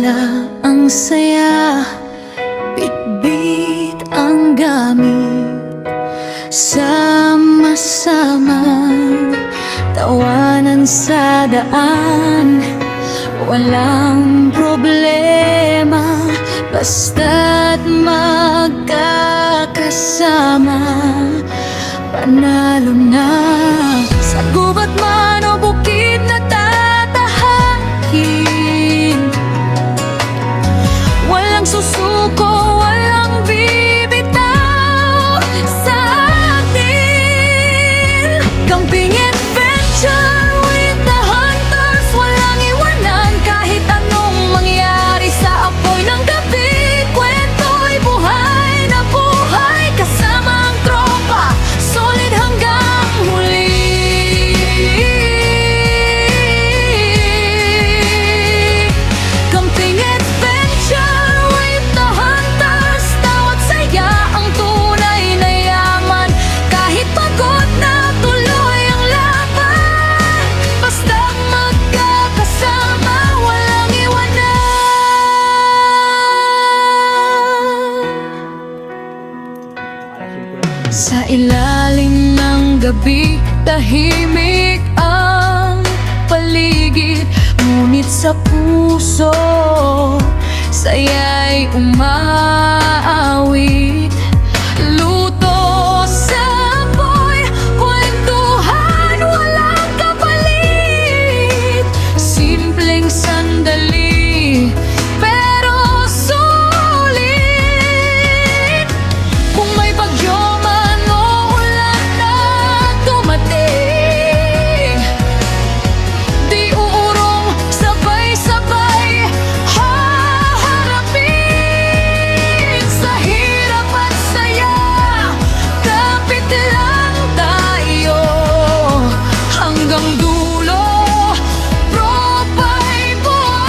Tila ang saya, bitbit ang gamit, sama-sama tawanan sa daan. Walang problema basta't magkakasama. Panalo na sa gubat man o bukid na tatahakin. Walang susuko, walang bibitaw sa atin. Camping adventure with the hunters, walang iwanan kahit anong mangyari sa apoy ng gabi. Kwento'y buhay na buhay kasama ang tropa, solid hanggang huli. Camping adventure with the hunters, tawat saya ang tunay na yaman. Kahit pagod na tuloy ang laban, basta magkakasama, walang iwanan. Sa ilalim ng gabi, tahimik ang paligid, ngunit sa puso, saya'y umaawit. Luto sa apoy, kwentuhan, walang kapalit. Simpleng sandali, pero sulit. Kung may bagyo man o ulan na dumating, di uurong, sabay-sabay haharapin. Sa hirap at saya, kapit lang tayo hanggang dulo. Tropa'y buhay.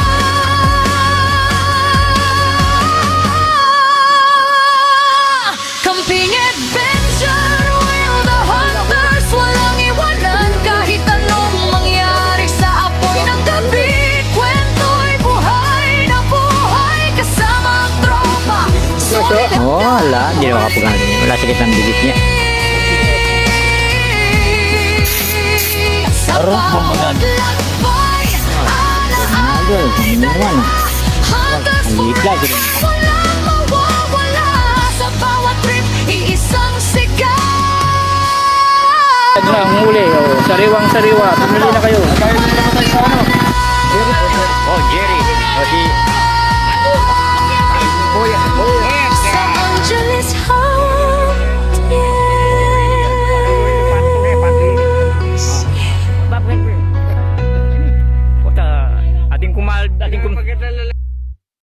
Camping adventure with the hunters, walang iwanan kahit anong mangyari sa apoy ng gabi. Kwento'y buhay na buhay kasama ang tropa, solid Oh, wala. Hindi na makapagal niya. Wala sakit ng bibig niya. sa bawat lakbay. Agad, hindi naman. Hunters Ang liit lang. forever, walang mawawala. Sa bawat trip, iisang sigaw. Agad lang, huli. Oh, sariwang-sariwa. Pumili na kayo. Oh, Jerry. Oh, si... Boy.